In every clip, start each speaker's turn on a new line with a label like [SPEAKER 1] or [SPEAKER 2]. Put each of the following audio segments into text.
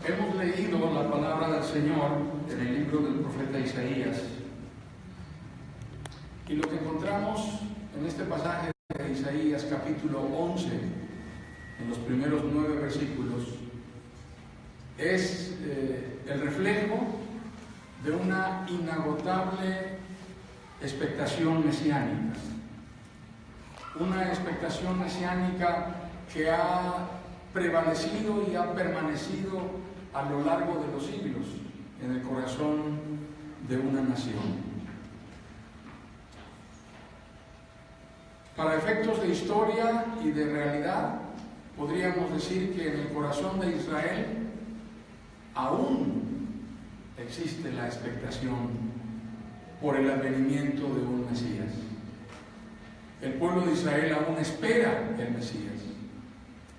[SPEAKER 1] Hemos leído la palabra del Señor en el libro del profeta Isaías, y lo que encontramos en este pasaje de Isaías capítulo 11, en los primeros 9 versículos, es el reflejo de una inagotable expectación mesiánica. Una expectación mesiánica que ha prevalecido y ha permanecido a lo largo de los siglos en el corazón de una nación. Para efectos de historia y de realidad, podríamos decir que en el corazón de Israel aún existe la expectación por el advenimiento de un Mesías. El pueblo de Israel aún espera el Mesías.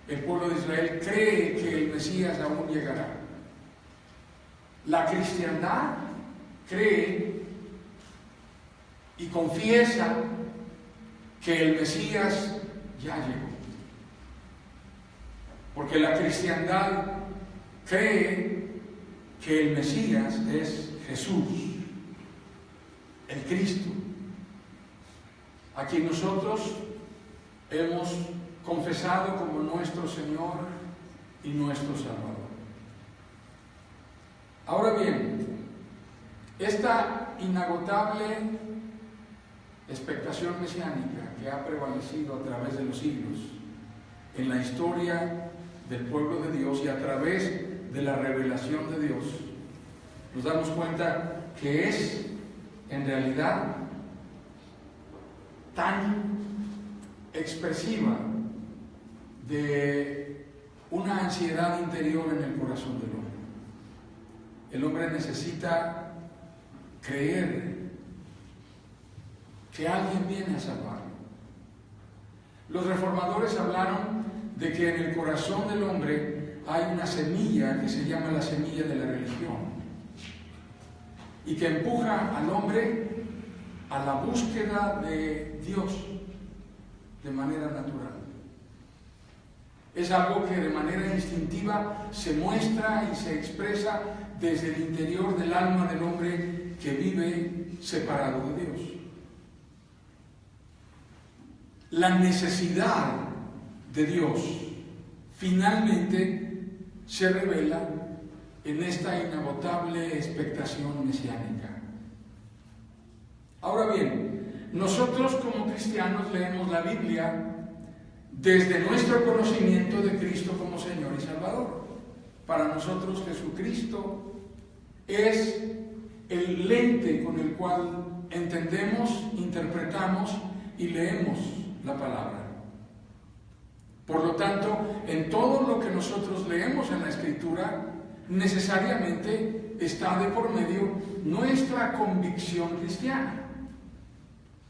[SPEAKER 1] El pueblo de Israel cree que el Mesías aún llegará. La cristiandad cree y confiesa que el Mesías ya llegó. Porque la cristiandad cree que el Mesías es Jesús, el Cristo, a quien nosotros hemos confesado como nuestro Señor y nuestro Salvador. Ahora bien, esta inagotable expectación mesiánica que ha prevalecido a través de los siglos en la historia del pueblo de Dios y a través de la revelación de Dios, nos damos cuenta que es en realidad tan expresiva de una ansiedad interior en el corazón del hombre. El hombre necesita creer que alguien viene a salvarlo. Los reformadores hablaron de que en el corazón del hombre hay una semilla que se llama la semilla de la religión y que empuja al hombre a la búsqueda de Dios de manera natural. Es algo que de manera instintiva se muestra y se expresa desde el interior del alma del hombre que vive separado de Dios. La necesidad de Dios finalmente se revela en esta inagotable expectación mesiánica. Ahora bien, nosotros como cristianos leemos la Biblia desde nuestro conocimiento de Cristo como Señor y Salvador. Para nosotros Jesucristo es el lente con el cual entendemos, interpretamos y leemos la palabra. Por lo tanto, en todo lo que nosotros leemos en la Escritura, necesariamente está de por medio nuestra convicción cristiana.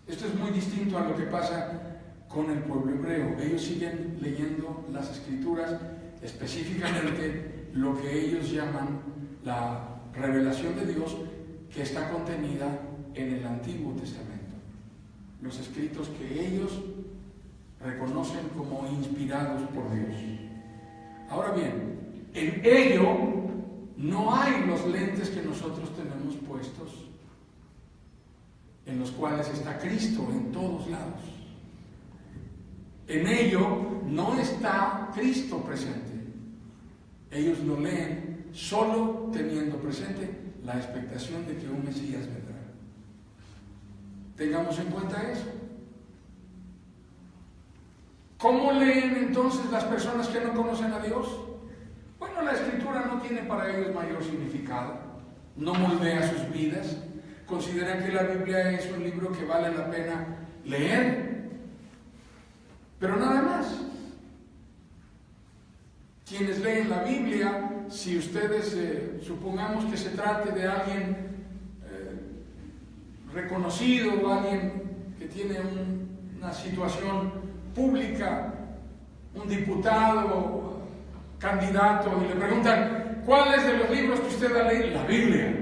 [SPEAKER 1] Esto es muy distinto a lo que pasa con el pueblo hebreo. Ellos siguen leyendo las Escrituras, específicamente lo que ellos llaman la revelación de Dios, que está contenida en el Antiguo Testamento. Los escritos que ellos reconocen como inspirados por Dios. Ahora bien, en ello no hay los lentes que nosotros tenemos puestos, en los cuales está Cristo en todos lados. En ello no está Cristo presente. Ellos lo leen solo teniendo presente la expectación de que un Mesías vendrá. Tengamos en cuenta eso. ¿Cómo leen entonces las personas que no conocen a Dios? Bueno, la Escritura no tiene para ellos mayor significado, no moldea sus vidas, consideran que la Biblia es un libro que vale la pena leer, pero nada más. Quienes leen la Biblia, si ustedes supongamos que se trate de alguien reconocido o alguien que tiene una situación pública, un diputado, candidato, y le preguntan, ¿cuál es de los libros que usted ha leído? La Biblia.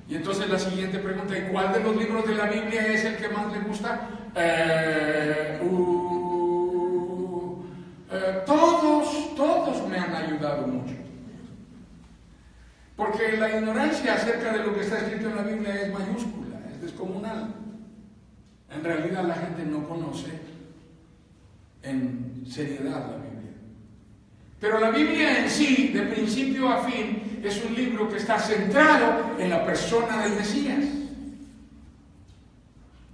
[SPEAKER 1] Y entonces la siguiente pregunta, ¿y cuál de los libros de la Biblia es el que más le gusta? Todos me han ayudado mucho. mucho. Porque la ignorancia acerca de lo que está escrito en la Biblia es mayúscula, es descomunal. En realidad la gente no conoce en seriedad la Biblia. Pero la Biblia en sí, de principio a fin, es un libro que está centrado en la persona del Mesías.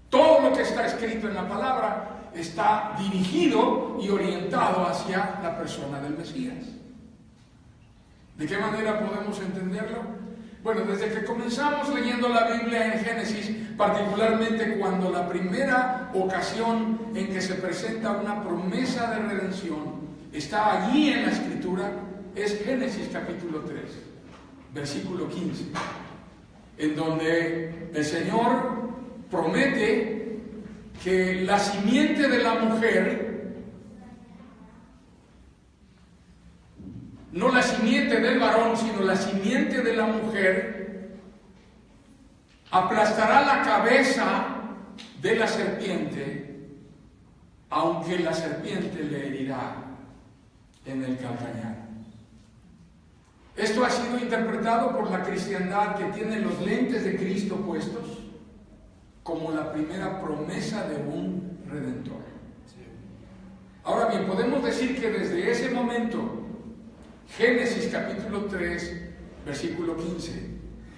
[SPEAKER 1] Todo lo que está escrito en la palabra está dirigido y orientado hacia la persona del Mesías. ¿De qué manera podemos entenderlo? Bueno, desde que comenzamos leyendo la Biblia en Génesis, particularmente cuando la primera ocasión en que se presenta una promesa de redención está allí en la Escritura, es Génesis capítulo 3, versículo 15, en donde el Señor promete que la simiente de la mujer, no la simiente del varón, sino la simiente de la mujer, aplastará la cabeza de la serpiente, aunque la serpiente le herirá en el calcañar. Esto ha sido interpretado por la cristiandad, que tiene los lentes de Cristo puestos, como la primera promesa de un redentor. Ahora bien, podemos decir que desde ese momento, Génesis capítulo 3, versículo 15,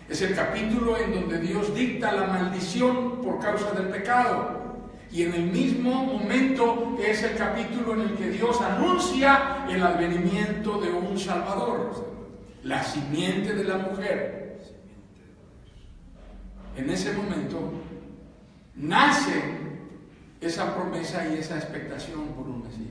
[SPEAKER 1] es el capítulo en donde Dios dicta la maldición por causa del pecado. Y en el mismo momento es el capítulo en el que Dios anuncia el advenimiento de un Salvador, la simiente de la mujer. En ese momento nace esa promesa y esa expectación por un Mesías.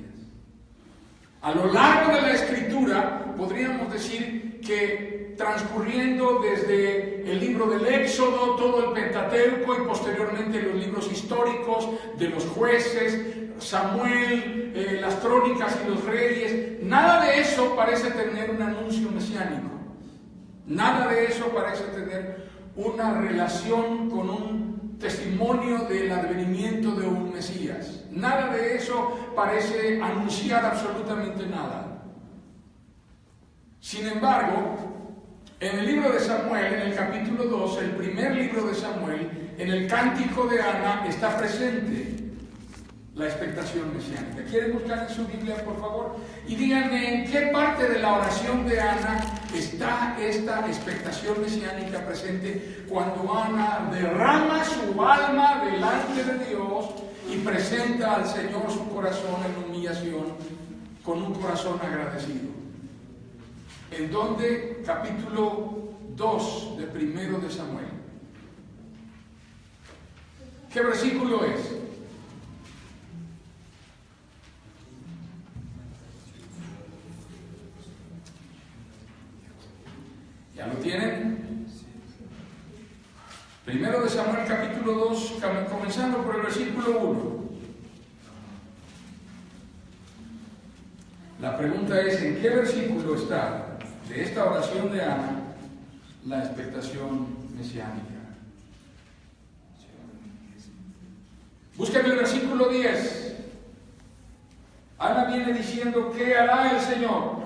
[SPEAKER 1] A lo largo de la Escritura podríamos decir que transcurriendo desde el libro del Éxodo, todo el Pentateuco y posteriormente los libros históricos de los jueces, Samuel, las crónicas y los reyes, nada de eso parece tener un anuncio mesiánico. Nada de eso parece tener una relación con un testimonio del advenimiento de un Mesías. Nada de eso parece anunciar absolutamente nada. Sin embargo, en el libro de Samuel, en el capítulo 2, el primer libro de Samuel, en el cántico de Ana, está presente la expectación mesiánica. ¿Quieren buscar en su Biblia, por favor? Y díganme en qué parte de la oración de Ana está esta expectación mesiánica presente cuando Ana derrama su alma delante de Dios y presenta al Señor su corazón en humillación, con un corazón agradecido. ¿En dónde? Capítulo 2 de primero de Samuel. ¿Qué versículo es? ¿Ya lo tienen? Primero de Samuel capítulo 2, comenzando por el versículo 1. La pregunta es, ¿en qué versículo está de esta oración de Ana la expectación mesiánica? Búsquenme el versículo 10. Ana viene diciendo, ¿qué hará el Señor?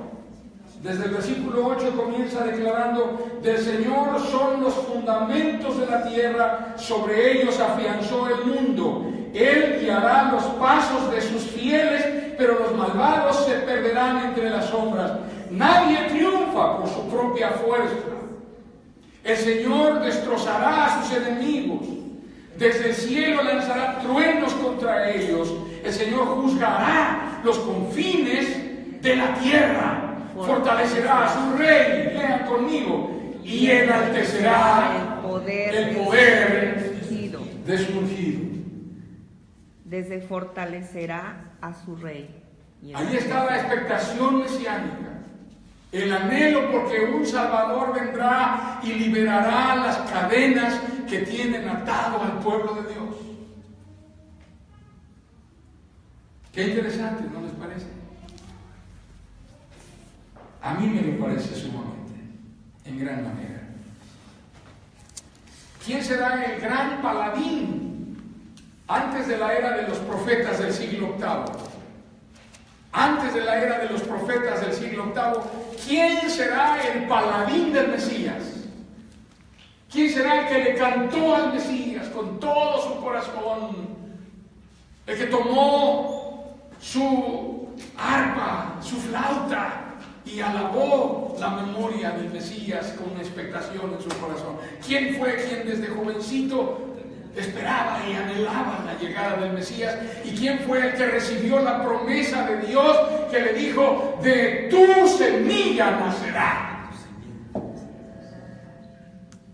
[SPEAKER 1] Desde el versículo 8 comienza declarando, del Señor son los fundamentos de la tierra, sobre ellos afianzó el mundo. Él guiará los pasos de sus fieles, pero los malvados se perderán entre las sombras. Nadie triunfa por su propia fuerza. El Señor destrozará a sus enemigos. Desde el cielo lanzará truenos contra ellos. El Señor juzgará los confines de la tierra. Fortalecerá a su rey, lean conmigo, y enaltecerá el poder de su ungido.
[SPEAKER 2] Desde fortalecerá a su rey.
[SPEAKER 1] Ahí está la expectación mesiánica, el anhelo porque un Salvador vendrá y liberará las cadenas que tienen atado al pueblo de Dios. Qué interesante, ¿no les parece? A mí me lo parece sumamente, en gran manera. ¿Quién será el gran paladín antes de la era de los profetas del siglo VIII? antes de la era de los profetas del siglo VIII, ¿quién será el paladín del Mesías? ¿Quién será el que le cantó al Mesías con todo su corazón? El que tomó su arpa, su flauta y alabó la memoria del Mesías con una expectación en su corazón. ¿Quién fue quien desde jovencito esperaba y anhelaba la llegada del Mesías? ¿Y quién fue el que recibió la promesa de Dios que le dijo: de tu semilla nacerá?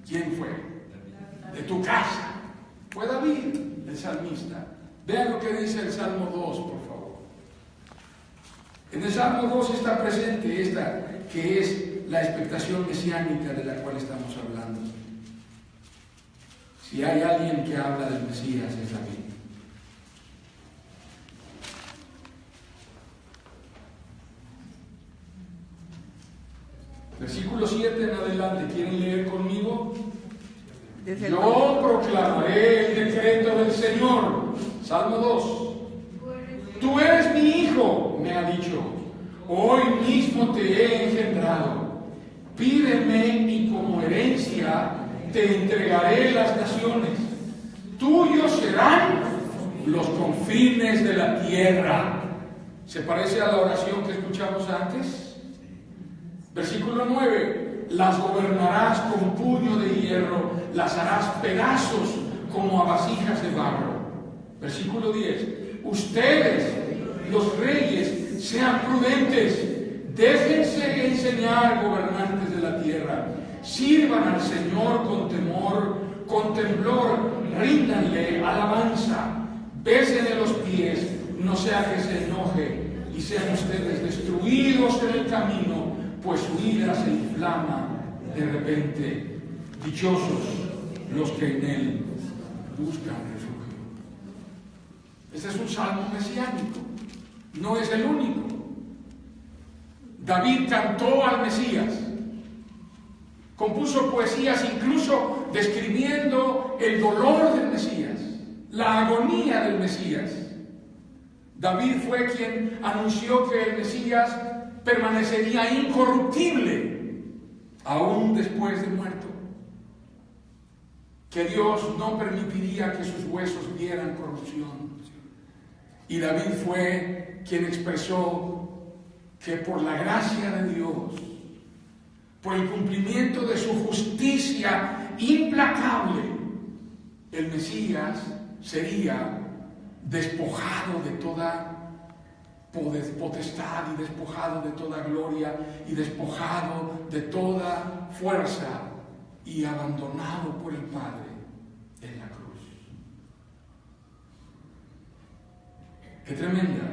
[SPEAKER 1] ¿Quién fue? De tu casa. Fue David, el salmista. Vean lo que dice el Salmo 2, por favor. En el Salmo 2 está presente esta, que es la expectación mesiánica de la cual estamos hablando. Si hay alguien que habla del Mesías, es David. Versículo 7 en adelante, ¿quieren leer conmigo? Yo proclamaré el decreto del Señor. Salmo 2. Tú eres mi hijo, me ha dicho. Hoy mismo te he engendrado. Pídeme y como herencia te entregaré las naciones. Tuyos serán los confines de la tierra. ¿Se parece a la oración que escuchamos antes? Versículo 9. Las gobernarás con puño de hierro, las harás pedazos como a vasijas de barro. Versículo 10. Ustedes, los reyes, sean prudentes, déjense enseñar, gobernantes de la tierra. Sirvan al Señor con temor, con temblor, ríndanle alabanza. Bésenle los pies, no sea que se enoje y sean ustedes destruidos en el camino, pues su ira se inflama de repente. Dichosos los que en él buscan refugio. Este es un salmo mesiánico, no es el único. David cantó al Mesías, compuso poesías incluso describiendo el dolor del Mesías, la agonía del Mesías. David fue quien anunció que el Mesías permanecería incorruptible aún después de muerto, que Dios no permitiría que sus huesos vieran corrupción. Y David fue quien expresó que por la gracia de Dios, por el cumplimiento de su justicia implacable, el Mesías sería despojado de toda potestad y despojado de toda gloria y despojado de toda fuerza y abandonado por el Padre en la cruz. Qué tremenda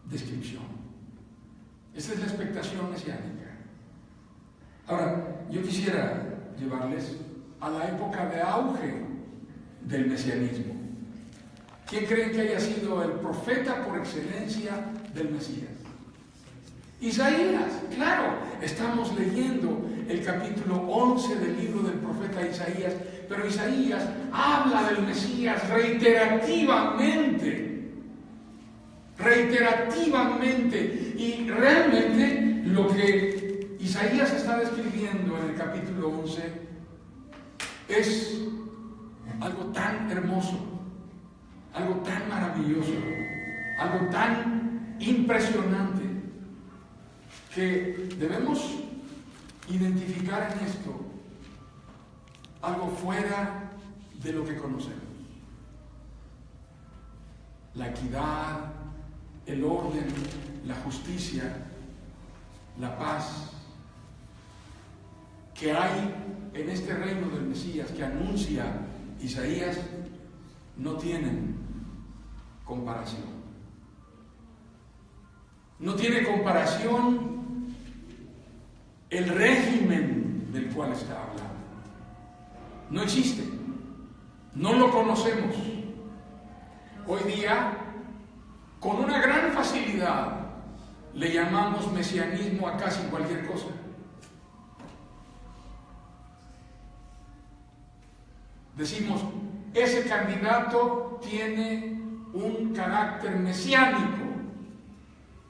[SPEAKER 1] descripción. Esta es la expectación mesiánica. Ahora, yo quisiera llevarles a la época de auge del mesianismo. ¿Quién creen que haya sido el profeta por excelencia del Mesías? Isaías, claro, estamos leyendo el capítulo 11 del libro del profeta Isaías, pero Isaías habla del Mesías reiterativamente, y realmente lo que Isaías está describiendo en el capítulo 11 es algo tan hermoso, algo tan maravilloso, algo tan impresionante, que debemos identificar en esto algo fuera de lo que conocemos. La equidad, el orden, la justicia, la paz que hay en este reino del Mesías que anuncia Isaías no tienen comparación. No tiene comparación el régimen del cual está hablando. No existe. No lo conocemos. Hoy día, con una gran facilidad, le llamamos mesianismo a casi cualquier cosa. Decimos, ese candidato tiene un carácter mesiánico.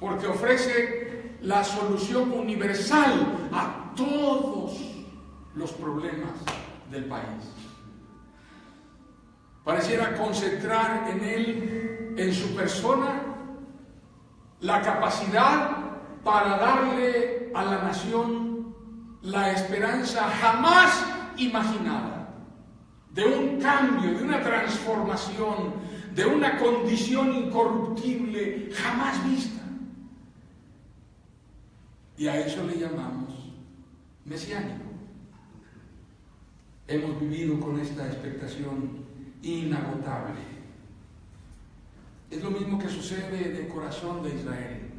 [SPEAKER 1] porque ofrece la solución universal a todos los problemas del país. Pareciera concentrar en él, en su persona, la capacidad para darle a la nación la esperanza jamás imaginada de un cambio, de una transformación, de una condición incorruptible jamás vista. Y a eso le llamamos mesiánico. Hemos vivido con esta expectación inagotable. Es lo mismo que sucede en el corazón de Israel.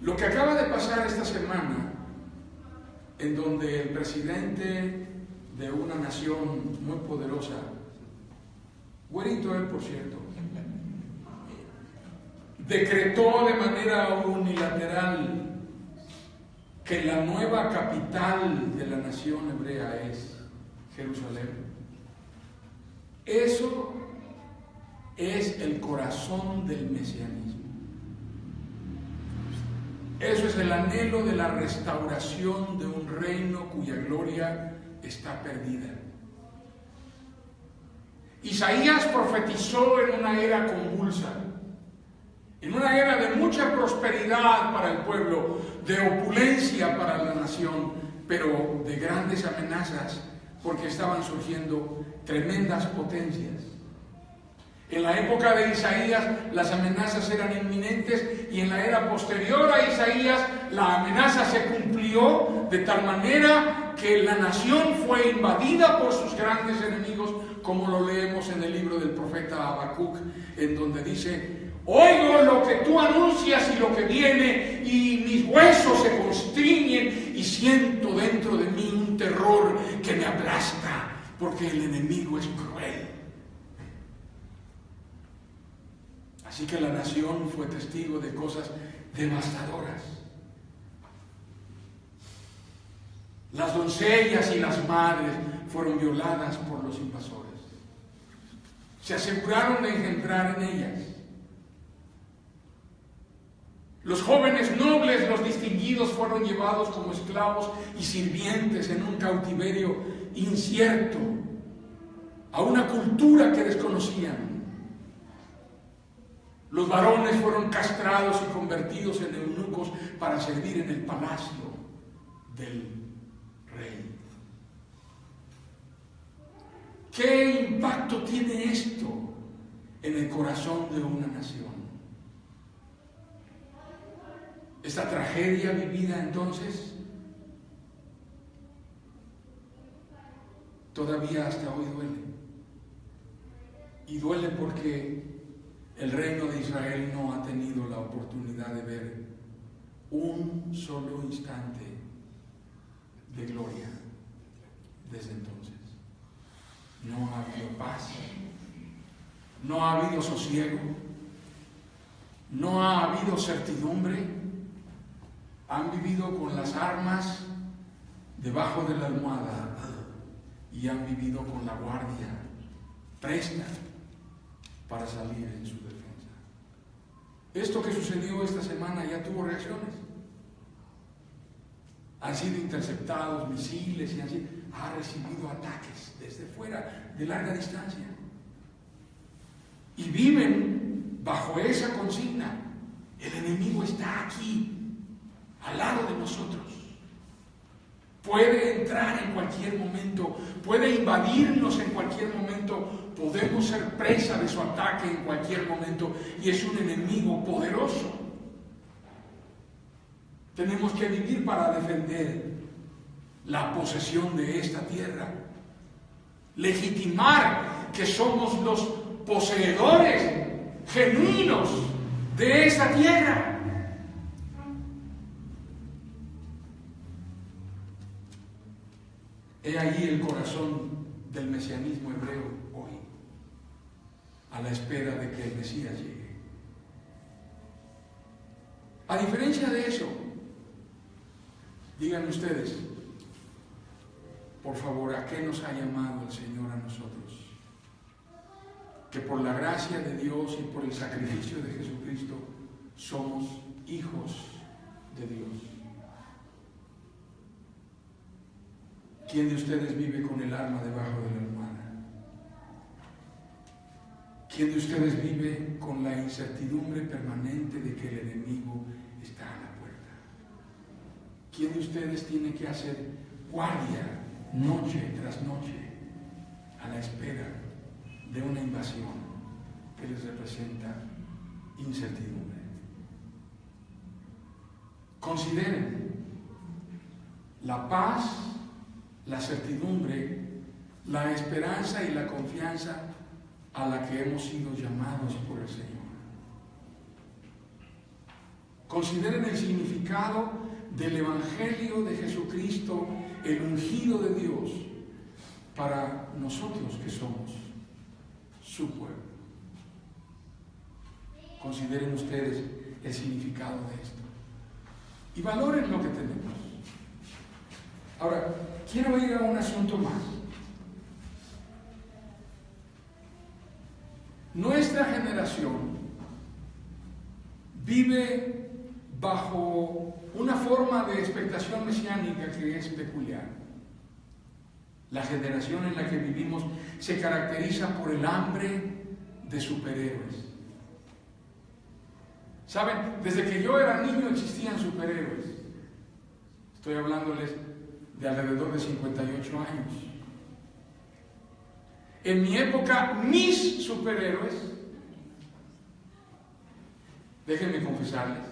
[SPEAKER 1] Lo que acaba de pasar esta semana, en donde el presidente de una nación muy poderosa, güerito él por cierto, decretó de manera unilateral que la nueva capital de la nación hebrea es Jerusalén. Eso es el corazón del mesianismo. Eso es el anhelo de la restauración de un reino cuya gloria está perdida. Isaías profetizó en una era convulsa, en una era de mucha prosperidad para el pueblo, de opulencia para la nación, pero de grandes amenazas, porque estaban surgiendo tremendas potencias. En la época de Isaías las amenazas eran inminentes, y en la era posterior a Isaías la amenaza se cumplió de tal manera que la nación fue invadida por sus grandes enemigos, como lo leemos en el libro del profeta Habacuc, en donde dice: oigo lo que tú anuncias y lo que viene, y mis huesos se constriñen, y siento dentro de mí un terror que me aplasta, porque el enemigo es cruel. Así que la nación fue testigo de cosas devastadoras. Las doncellas y las madres fueron violadas por los invasores. Se aseguraron de engendrar en ellas. Los jóvenes nobles, los distinguidos, fueron llevados como esclavos y sirvientes en un cautiverio incierto, a una cultura que desconocían. Los varones fueron castrados y convertidos en eunucos para servir en el palacio del rey. ¿Qué impacto tiene esto en el corazón de una nación? Esta tragedia vivida entonces todavía hasta hoy duele. Y duele porque el reino de Israel no ha tenido la oportunidad de ver un solo instante de gloria desde entonces. No ha habido paz, no ha habido sosiego, no ha habido certidumbre. Han vivido con las armas debajo de la almohada y han vivido con la guardia presta para salir en su defensa. Esto que sucedió esta semana ya tuvo reacciones. Han sido interceptados misiles y ha recibido ataques desde fuera de larga distancia. Y viven bajo esa consigna: el enemigo está aquí, al lado de nosotros. Puede entrar en cualquier momento, puede invadirnos en cualquier momento, podemos ser presa de su ataque en cualquier momento, y es un enemigo poderoso. Tenemos que vivir para defender la posesión de esta tierra, legitimar que somos los poseedores genuinos de esta tierra. He ahí el corazón del mesianismo hebreo hoy, a la espera de que el Mesías llegue. A diferencia de eso, digan ustedes, por favor, ¿a qué nos ha llamado el Señor a nosotros? Que por la gracia de Dios y por el sacrificio de Jesucristo somos hijos de Dios. ¿Quién de ustedes vive con el arma debajo de la almohada? ¿Quién de ustedes vive con la incertidumbre permanente de que el enemigo está a la puerta? ¿Quién de ustedes tiene que hacer guardia noche tras noche a la espera de una invasión que les representa incertidumbre? Consideren la paz, la certidumbre, la esperanza y la confianza a la que hemos sido llamados por el Señor. Consideren el significado del Evangelio de Jesucristo, el ungido de Dios, para nosotros que somos su pueblo. Consideren ustedes el significado de esto y valoren lo que tenemos. Ahora, quiero ir a un asunto más. Nuestra generación vive bajo una forma de expectación mesiánica que es peculiar. La generación en la que vivimos se caracteriza por el hambre de superhéroes. ¿Saben? Desde que yo era niño existían superhéroes. Estoy hablándoles de alrededor de 58 años. En mi época, mis superhéroes, déjenme confesarles,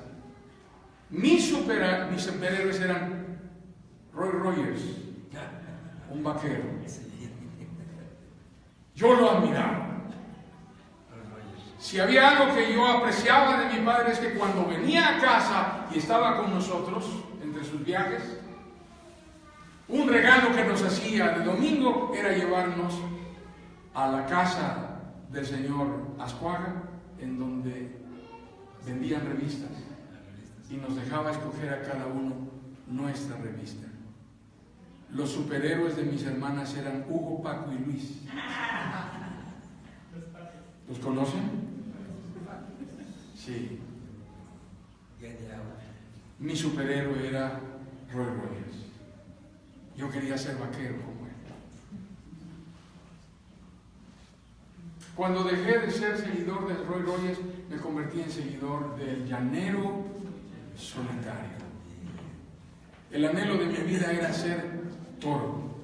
[SPEAKER 1] mis superhéroes eran Roy Rogers, un vaquero. Yo lo admiraba. Si había algo que yo apreciaba de mi padre es que cuando venía a casa y estaba con nosotros entre sus viajes, un regalo que nos hacía de domingo era llevarnos a la casa del señor Ascuaga, en donde vendían revistas, y nos dejaba escoger a cada uno nuestra revista. Los superhéroes de mis hermanas eran Hugo, Paco y Luis. ¿Los conocen? Sí. Mi superhéroe era Roy Rogers. Yo quería ser vaquero como él. Cuando dejé de ser seguidor de Roy Rogers, me convertí en seguidor del llanero solitario. El anhelo de mi vida era ser toro.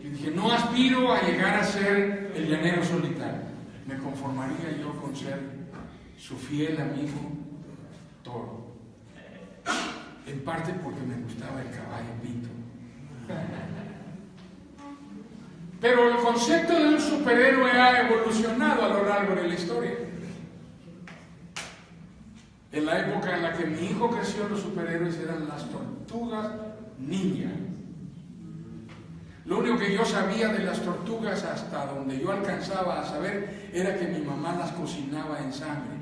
[SPEAKER 1] Y dije, no aspiro a llegar a ser el llanero solitario. Me conformaría yo con ser su fiel amigo toro. En parte porque me gustaba el caballo pinto. Pero el concepto de un superhéroe ha evolucionado a lo largo de la historia. En la época en la que mi hijo creció, los superhéroes eran las tortugas ninja. Lo único que yo sabía de las tortugas, hasta donde yo alcanzaba a saber, era que mi mamá las cocinaba en sangre.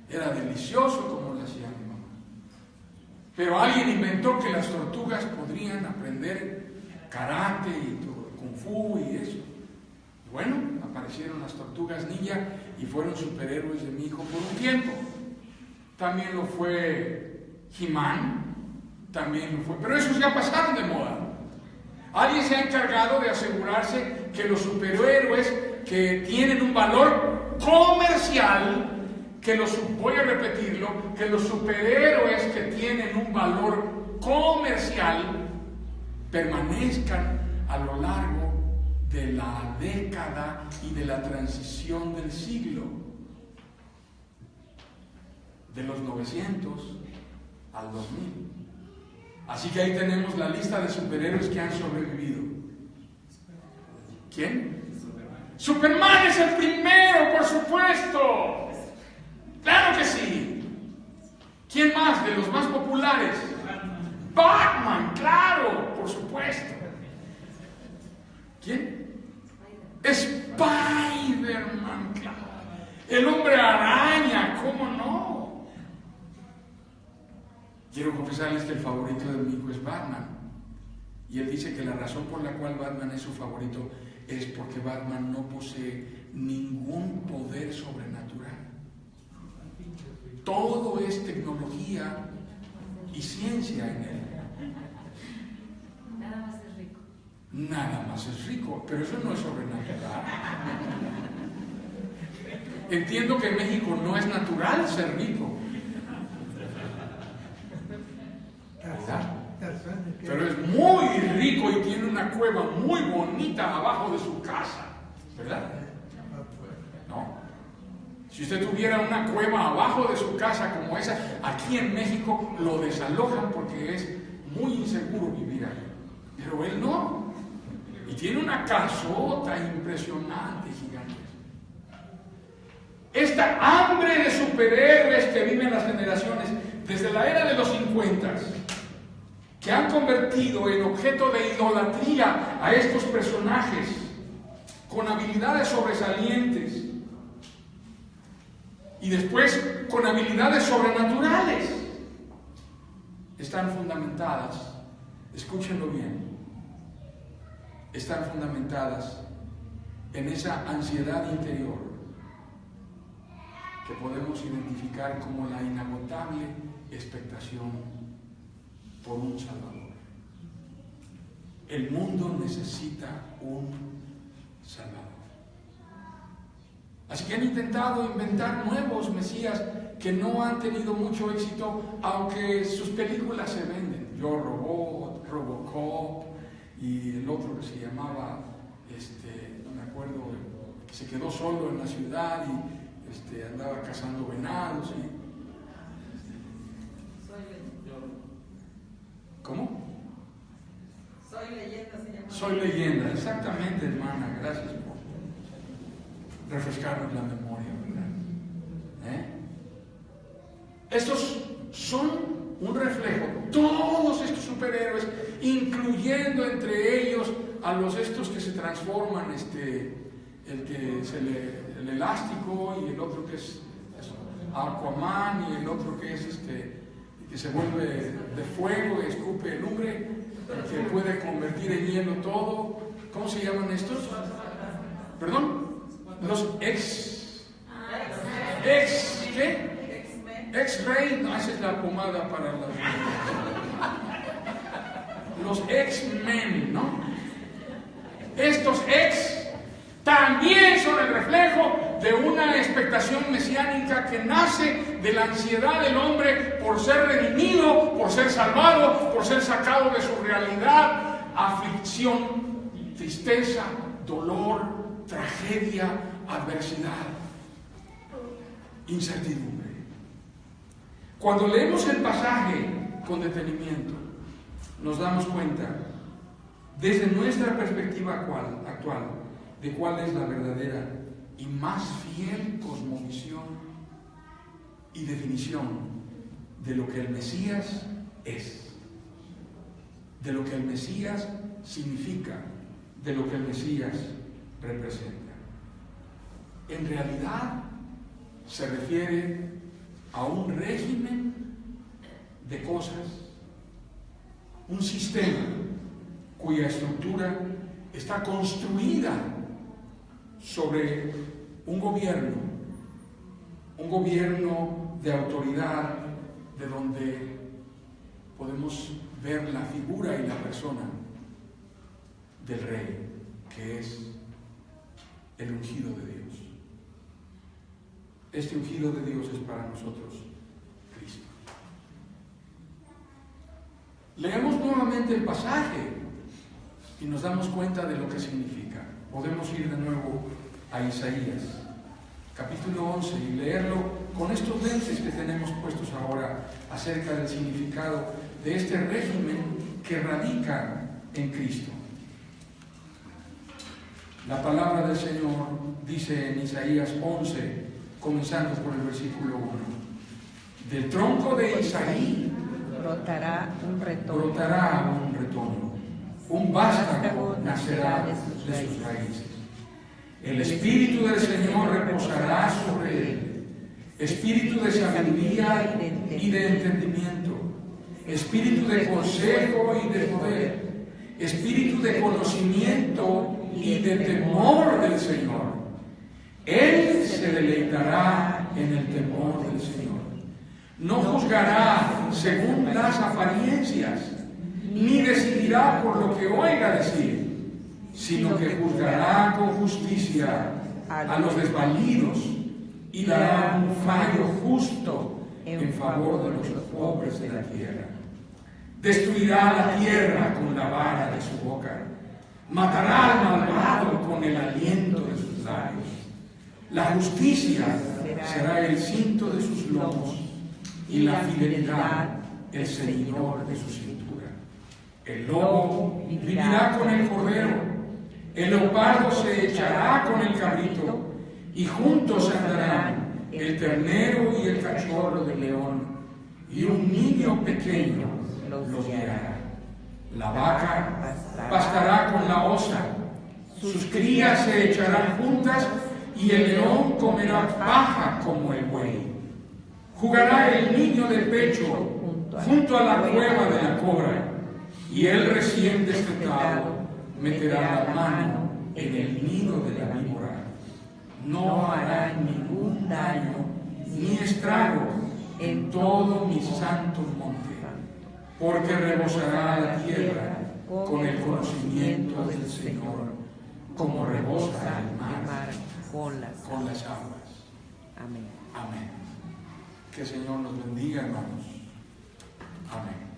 [SPEAKER 1] Era delicioso como lo hacía mi mamá. Pero alguien inventó que las tortugas podrían aprender karate y todo, kung fu y eso. Bueno, aparecieron las tortugas ninja y fueron superhéroes de mi hijo por un tiempo. También lo fue He-Man, también lo fue, pero esos ya pasaron de moda. Alguien se ha encargado de asegurarse que los superhéroes que tienen un valor comercial, voy a repetirlo, que los superhéroes que tienen un valor comercial permanezcan a lo largo de la década y de la transición del siglo, de los 900 al 2000. Así que ahí tenemos la lista de superhéroes que han sobrevivido. ¿Quién? Superman es el primero, por supuesto. Claro que sí. ¿Quién más? De los más populares. Batman, claro, por supuesto. ¿Quién? Spider-Man, claro. El hombre araña, ¿cómo no? Quiero confesarles que el favorito de mi hijo es Batman. Y él dice que la razón por la cual Batman es su favorito es porque Batman no posee ningún poder sobrenatural. Todo es tecnología y ciencia en él.
[SPEAKER 3] Nada más es rico.
[SPEAKER 1] Nada más es rico, pero eso no es sobrenatural. Entiendo que en México no es natural ser rico, ¿verdad? Pero es muy rico y tiene una cueva muy bonita abajo de su casa, ¿verdad? No. Si usted tuviera una cueva abajo de su casa como esa, aquí en México lo desalojan porque es muy inseguro vivir ahí. Pero él no. Y tiene una casota impresionante, gigante. Esta hambre de superhéroes que viven las generaciones desde la era de los 50, que han convertido en objeto de idolatría a estos personajes con habilidades sobresalientes y después con habilidades sobrenaturales, están fundamentadas, escúchenlo bien, están fundamentadas en esa ansiedad interior que podemos identificar como la inagotable expectación por un Salvador. El mundo necesita un Salvador. Así que han intentado inventar nuevos mesías que no han tenido mucho éxito, aunque sus películas se venden. Yo Robot, Robocop y el otro que se llamaba, no me acuerdo, que se quedó solo en la ciudad y andaba cazando venados. ¿Cómo?
[SPEAKER 3] Soy Leyenda se llama.
[SPEAKER 1] Soy Leyenda, exactamente, hermana. Gracias por refrescarnos la memoria, ¿verdad? Estos son un reflejo, todos estos superhéroes, incluyendo entre ellos a los estos que se transforman, el que el elástico y el otro que es Aquaman y el otro que es que se vuelve de fuego y escupe lumbre, que puede convertir en hielo todo. ¿Cómo se llaman estos? ¿Perdón? Los ¿qué? X-Ray, no, esa es la pomada para los X-Men, ¿no? Estos X también son el reflejo de una expectación mesiánica que nace de la ansiedad del hombre por ser redimido, por ser salvado, por ser sacado de su realidad, aflicción, tristeza, dolor, tragedia, adversidad, incertidumbre. Cuando leemos el pasaje con detenimiento, nos damos cuenta, desde nuestra perspectiva actual, de cuál es la verdadera y más fiel cosmovisión y definición de lo que el Mesías es, de lo que el Mesías significa, de lo que el Mesías representa. En realidad se refiere a un régimen de cosas, un sistema cuya estructura está construida sobre un gobierno de autoridad, de donde podemos ver la figura y la persona del Rey, que es el ungido de Dios. Este ungido de Dios es para nosotros Cristo. Leemos nuevamente el pasaje y nos damos cuenta de lo que significa. Podemos ir de nuevo a Isaías, capítulo 11, y leerlo con estos lentes que tenemos puestos ahora acerca del significado de este régimen que radica en Cristo. La palabra del Señor dice en Isaías 11, comenzando por el versículo 1: del tronco de Isaí
[SPEAKER 2] brotará un
[SPEAKER 1] retoño, un vástago nacerá de sus raíces. El Espíritu del Señor reposará sobre él, espíritu de sabiduría y de entendimiento, espíritu de consejo y de poder, espíritu de conocimiento y de temor del Señor. Él se deleitará en el temor del Señor. No juzgará según las apariencias, ni decidirá por lo que oiga decir, sino que juzgará con justicia a los desvalidos y dará un fallo justo en favor de los pobres de la tierra. Destruirá la tierra con la vara de su boca, matará al malvado con el aliento de sus labios. La justicia será el cinto de sus lomos y la fidelidad el ceñidor de su cintura. El lobo vivirá con el cordero, el leopardo se echará con el cabrito, y juntos andarán el ternero y el cachorro del león, y un niño pequeño los guiará. La vaca pastará con la osa, sus crías se echarán juntas, y el león comerá paja como el buey. Jugará el niño de pecho junto a la cueva de la cobra, y el recién destetado meterá la mano en el nido de la víbora. No hará ningún daño ni estrago en todo mi santo monte, porque rebosará la tierra con el conocimiento del Señor, como rebosa el mar con las aguas.
[SPEAKER 2] Amén.
[SPEAKER 1] Amén. Que el Señor nos bendiga, hermanos. Amén.